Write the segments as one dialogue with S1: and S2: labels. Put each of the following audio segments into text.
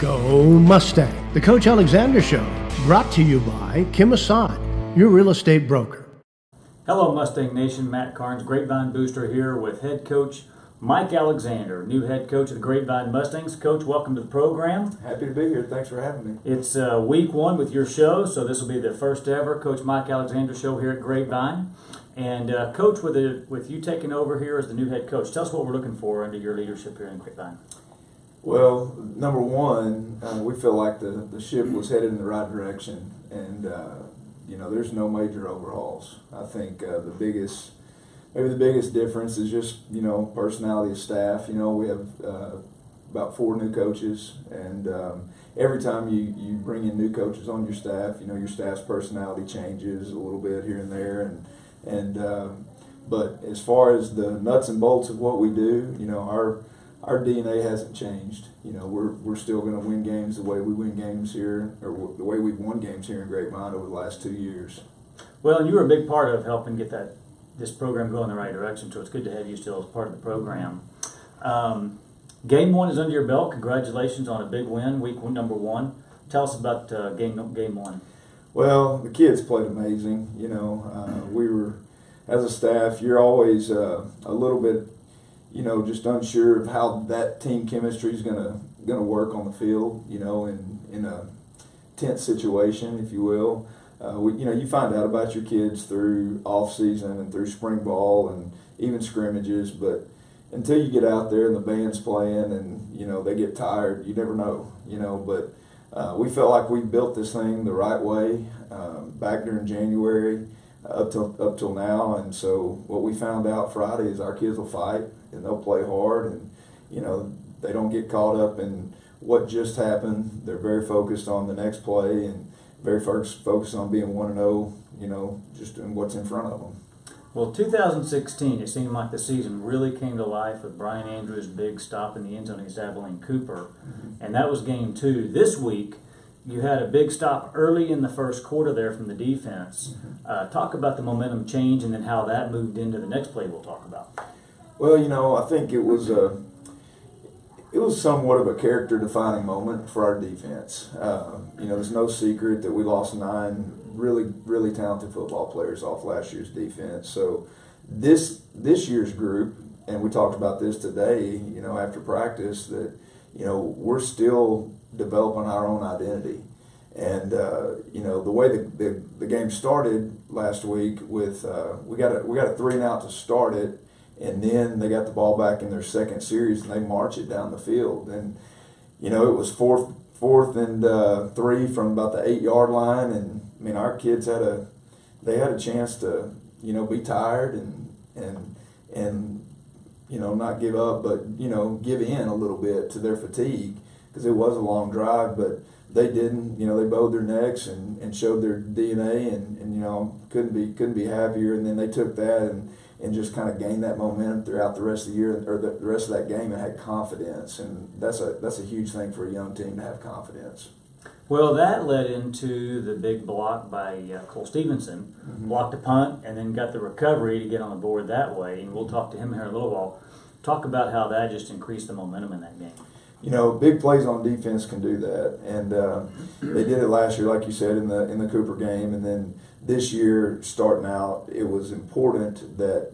S1: Go Mustang, the Coach Alexander Show, brought to you by Kim Assad, your real estate broker.
S2: Hello Mustang Nation, Matt Carnes, Grapevine Booster here with head coach Mike Alexander, new head coach of the Grapevine Mustangs. Coach, welcome to the program.
S3: Happy to be here. Thanks for having me.
S2: It's week one with your show, so this will be the first ever Coach Mike Alexander show here at Grapevine. And Coach, with you taking over here as the new head coach, tell us what we're looking for under your leadership here in Grapevine.
S3: Well, number one, we feel like the ship was headed in the right direction, and there's no major overhauls. I think the biggest difference is just personality of staff. We have about 4 new coaches, and every time you bring in new coaches on your staff, your staff's personality changes a little bit here and there, but as far as the nuts and bolts of what we do, our DNA hasn't changed. We're still going to win games the way we win games here, or the way we've won games here in Grapevine over the last 2 years.
S2: Well, and you were a big part of helping get this program going in the right direction, so it's good to have you still as part of the program. Game one is under your belt. Congratulations on a big win, week number one. Tell us about game one.
S3: Well, the kids played amazing. We were, as a staff, you're always a little bit, just unsure of how that team chemistry is gonna work on the field. In a tense situation, if you will. You find out about your kids through off season and through spring ball and even scrimmages, but until you get out there and the band's playing and they get tired, you never know. But we felt like we built this thing the right way back during January up till now, and so what we found out Friday is our kids will fight and they'll play hard, and they don't get caught up in what just happened. They're very focused on the next play and very focused on being 1-0, just doing what's in front of them.
S2: Well, 2016, it seemed like the season really came to life with Brian Andrews' big stop in the end zone against Abilene Cooper, and that was game 2. This week, you had a big stop early in the first quarter there from the defense. Talk about the momentum change and then how that moved into the next play we'll talk about.
S3: Well, I think it was somewhat of a character-defining moment for our defense. There's no secret that we lost 9 really, really talented football players off last year's defense. So this year's group, and we talked about this today, after practice, that we're still developing our own identity. And the way the game started last week with we got a 3-and-out to start it. And then they got the ball back in their second series, and they march it down the field. And it was fourth and 3 from about the 8-yard line. And our kids had a chance to be tired and not give up, but give in a little bit to their fatigue, because it was a long drive. But they didn't. They bowed their necks and showed their DNA, and couldn't be happier. And then they took that and just kind of gained that momentum throughout the rest of the year, or the rest of that game, and had confidence. And that's a huge thing for a young team, to have confidence.
S2: Well, that led into the big block by Cole Stevenson. Blocked a punt and then got the recovery to get on the board that way. And we'll talk to him here in a little while. Talk about how that just increased the momentum in that game.
S3: Big plays on defense can do that, and they did it last year, like you said, in the Cooper game, and then this year, starting out, it was important that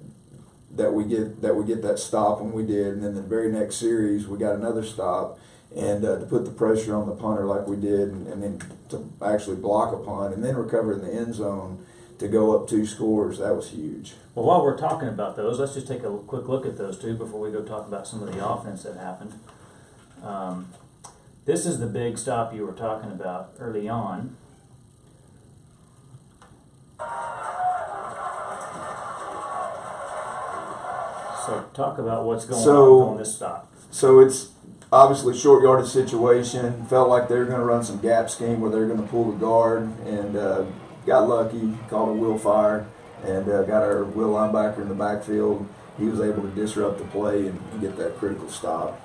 S3: we get that stop when we did, and then the very next series we got another stop, and to put the pressure on the punter like we did, and then to actually block a punt and then recover in the end zone to go up 2 scores. That was huge.
S2: Well, while we're talking about those, let's just take a quick look at those 2 before we go talk about some of the offense that happened. This is the big stop you were talking about early on. So talk about what's going on this stop.
S3: So it's obviously short yardage situation. Felt like they were going to run some gap scheme where they were going to pull the guard, and got lucky, called a wheel fire, and got our wheel linebacker in the backfield. He was able to disrupt the play and get that critical stop.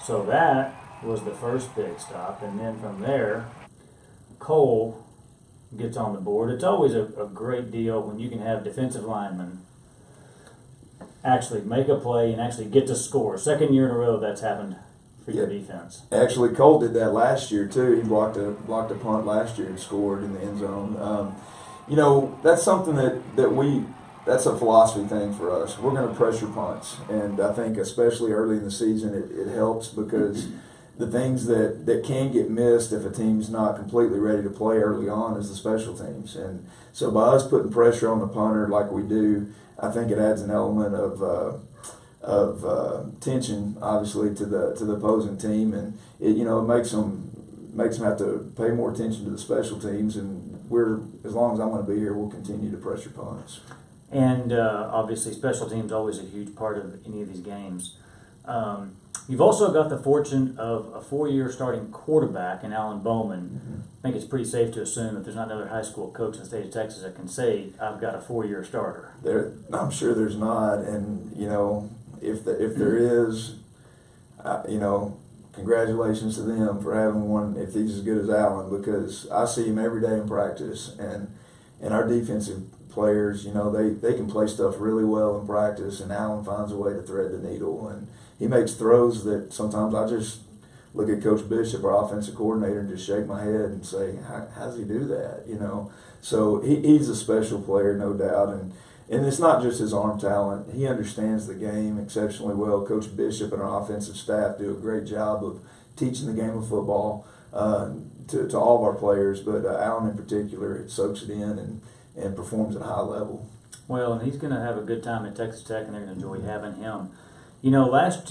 S2: So that was the first big stop, and then from there, Cole gets on the board. It's always a great deal when you can have defensive linemen actually make a play and actually get to score. Second year in a row that's happened for your defense.
S3: Actually, Cole did that last year too. He blocked a punt last year and scored in the end zone. That's something that's a philosophy thing for us. We're going to pressure punts, and I think especially early in the season it helps because the things that can get missed if a team's not completely ready to play early on is the special teams. And so by us putting pressure on the punter like we do, I think it adds an element of tension, obviously, to the opposing team, and it makes them have to pay more attention to the special teams. And as long as I'm going to be here, we'll continue to pressure punts.
S2: And obviously, special teams always a huge part of any of these games. You've also got the fortune of a 4-year starting quarterback in Alan Bowman.
S3: Mm-hmm.
S2: I think it's pretty safe to assume that there's not another high school coach in the state of Texas that can say, I've got a 4-year starter.
S3: I'm sure there's not, and if there is, congratulations to them for having one if he's as good as Alan, because I see him every day in practice, and our defensive players, they can play stuff really well in practice, and Alan finds a way to thread the needle, and he makes throws that sometimes I just look at Coach Bishop, our offensive coordinator, and just shake my head and say, how does he do that? So he's a special player, no doubt, and it's not just his arm talent. He understands the game exceptionally well. Coach Bishop and our offensive staff do a great job of teaching the game of football to all of our players, but Alan in particular soaks it in and performs at a high level.
S2: Well, and he's going to have a good time at Texas Tech, and they're going to enjoy having him. Last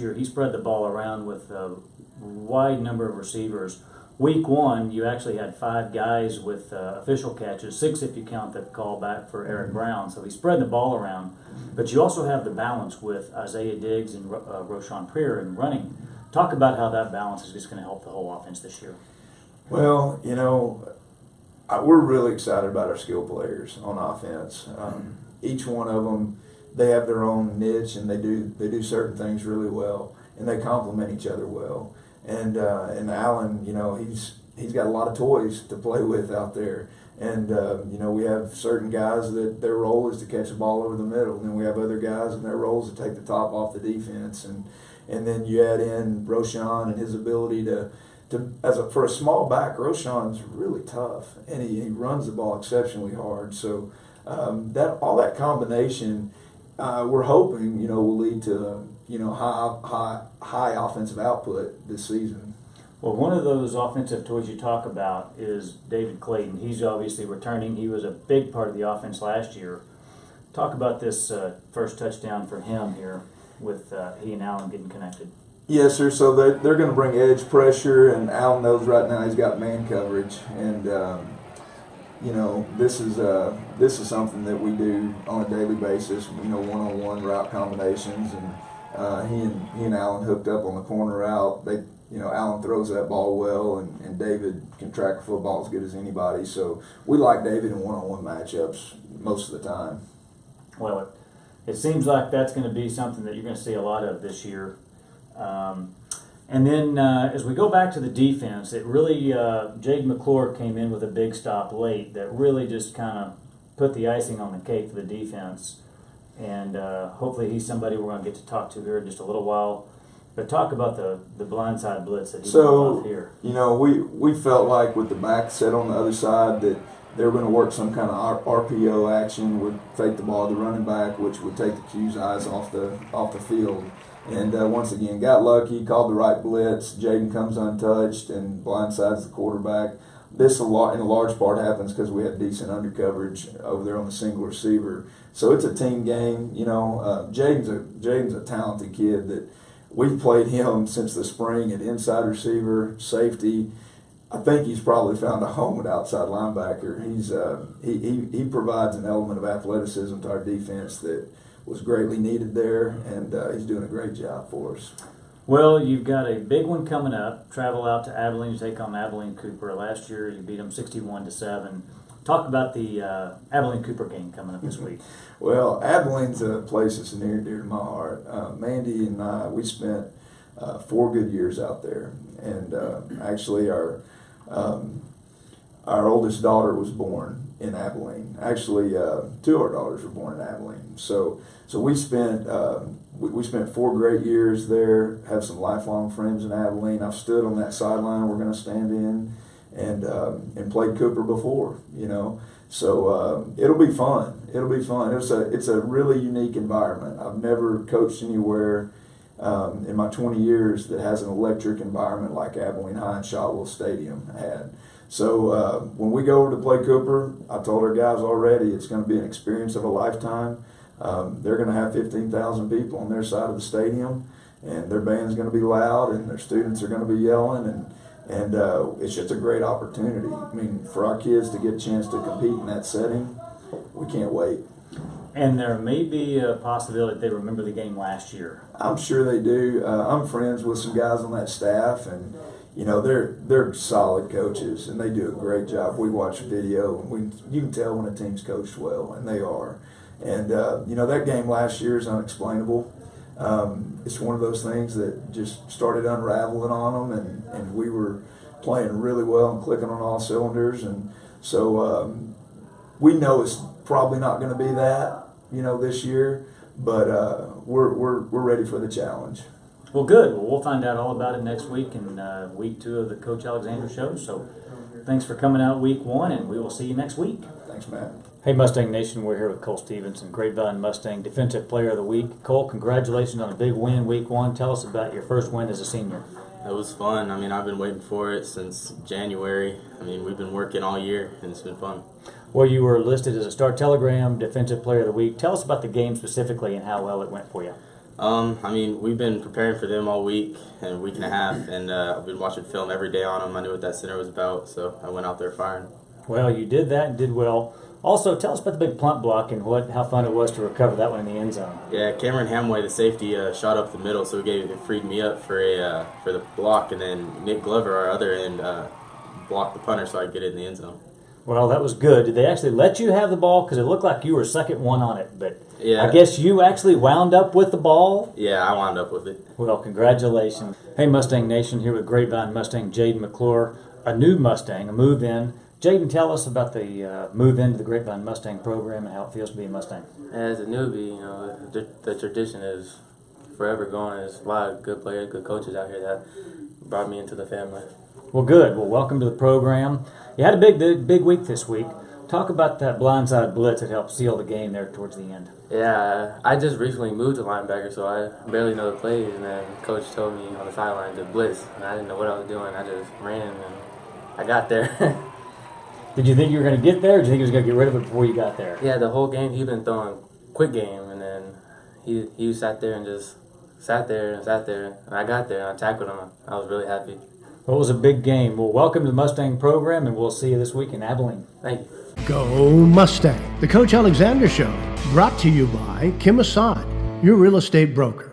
S2: year he spread the ball around with a wide number of receivers. Week 1, you actually had 5 guys with official catches, 6 if you count the call back for Eric Brown. So he spread the ball around. But you also have the balance with Isaiah Diggs and Roshan Prier in running. Talk about how that balance is just going to help the whole offense this year.
S3: Well, we're really excited about our skill players on offense. Each one of them, they have their own niche, and they do certain things really well, and they complement each other well. And Alan, he's got a lot of toys to play with out there. And we have certain guys that their role is to catch the ball over the middle, and then we have other guys and their roles to take the top off the defense. And then you add in Roshan and his ability for a small back, Roshan's really tough, and he runs the ball exceptionally hard. So all that combination, we're hoping will lead to high offensive output this season.
S2: Well, one of those offensive toys you talk about is David Clayton. He's obviously returning. He was a big part of the offense last year. Talk about this first touchdown for him here with he and Alan getting connected.
S3: Yes, sir. So they're going to bring edge pressure, and Alan knows right now he's got man coverage, and this is something that we do on a daily basis. One-on-one route combinations, and he and Alan hooked up on the corner route. Alan throws that ball well, and David can track a football as good as anybody. So we like David in one-on-one matchups most of the time.
S2: Well, it seems like that's going to be something that you're going to see a lot of this year. And then as we go back to the defense, it really, Jake McClure came in with a big stop late that really just kind of put the icing on the cake for the defense. And hopefully he's somebody we're going to get to talk to here in just a little while. But talk about the blindside blitz that he pulled off here.
S3: We felt like with the back set on the other side that they were going to work some kind of RPO action, would fake the ball to the running back, which would take the Q's eyes off the field. And once again, got lucky, called the right blitz. Jaden comes untouched and blindsides the quarterback. This in a large part happens because we had decent undercoverage over there on the single receiver. So it's a team game. Jaden's a talented kid that we've played him since the spring at inside receiver, safety. I think he's probably found a home at outside linebacker. He provides an element of athleticism to our defense that was greatly needed there, and he's doing a great job for us.
S2: Well, you've got a big one coming up. Travel out to Abilene to take on Abilene Cooper. Last year you beat them 61-7. Talk about the Abilene Cooper game coming up this week.
S3: Well, Abilene's a place that's near and dear to my heart. Mandy and I, we spent 4 good years out there, and actually our our oldest daughter was born in Abilene. Actually, two of our daughters were born in Abilene. So we spent we spent 4 great years there. Have some lifelong friends in Abilene. I've stood on that sideline we're going to stand in, and played Cooper before. So it'll be fun. It'll be fun. It's a really unique environment. I've never coached anywhere in my 20 years that has an electric environment like Abilene High and Shotwell Stadium had. So when we go over to play Cooper, I told our guys already it's going to be an experience of a lifetime. They're going to have 15,000 people on their side of the stadium, and their band's going to be loud, and their students are going to be yelling, and it's just a great opportunity. I mean, for our kids to get a chance to compete in that setting, we can't wait.
S2: And there may be a possibility they remember the game last year.
S3: I'm sure they do. I'm friends with some guys on that staff, and they're solid coaches, and they do a great job. We watch video, and you can tell when a team's coached well, and they are. And that game last year is unexplainable. It's one of those things that just started unraveling on them, and we were playing really well and clicking on all cylinders, and so we know it's probably not going to be that this year, but we're ready for the challenge.
S2: Well, good. Well, we'll find out all about it next week in week 2 of the Coach Alexander Show. So thanks for coming out week 1, and we will see you next week.
S3: Thanks, Matt.
S2: Hey, Mustang Nation, we're here with Cole Stevenson, Grapevine Mustang Defensive Player of the Week. Cole, congratulations on a big win week 1. Tell us about your first win as a senior.
S4: It was fun. I mean, I've been waiting for it since January. I mean, we've been working all year, and it's been fun.
S2: Well, you were listed as a Star Telegram Defensive Player of the Week. Tell us about the game specifically and how well it went for you.
S4: I mean, we've been preparing for them all week and a week and a half, and I've been watching film every day on them. I knew what that center was about, so I went out there firing.
S2: Well, you did that and did well. Also, tell us about the big punt block and how fun it was to recover that one in the end zone.
S4: Yeah, Cameron Hamway, the safety, shot up the middle, so it freed me up for the block, and then Nick Glover, our other end, blocked the punter so I could get it in the end zone.
S2: Well, that was good. Did they actually let you have the ball? Because it looked like you were second one on it, but
S4: yeah.
S2: I guess you actually wound up with the ball?
S4: Yeah, I wound up with it.
S2: Well, congratulations. Hey, Mustang Nation, here with Grapevine Mustang Jaden McClure, a new Mustang, a move-in. Jaden, tell us about the move into the Grapevine Mustang program and how it feels to be a Mustang.
S5: As a newbie, the tradition is forever going. There's a lot of good players, good coaches out here that brought me into the family.
S2: Well, good. Well, welcome to the program. You had a big week this week. Talk about that blindside blitz that helped seal the game there towards the end.
S5: Yeah, I just recently moved to linebacker, so I barely know the plays, and then coach told me on the sideline to blitz, and I didn't know what I was doing. I just ran, and I got there.
S2: Did you think you were going to get there, or did you think he was going to get rid of it before you got there?
S5: Yeah, the whole game he'd been throwing quick game, and then he sat there and just sat there, and I got there, and I tackled him. I was really happy.
S2: Well, it was a big game. Well, welcome to the Mustang program, and we'll see you this week in Abilene.
S5: Thank you.
S1: Go Mustang! The Coach Alexander Show, brought to you by Kim Assad, your real estate broker.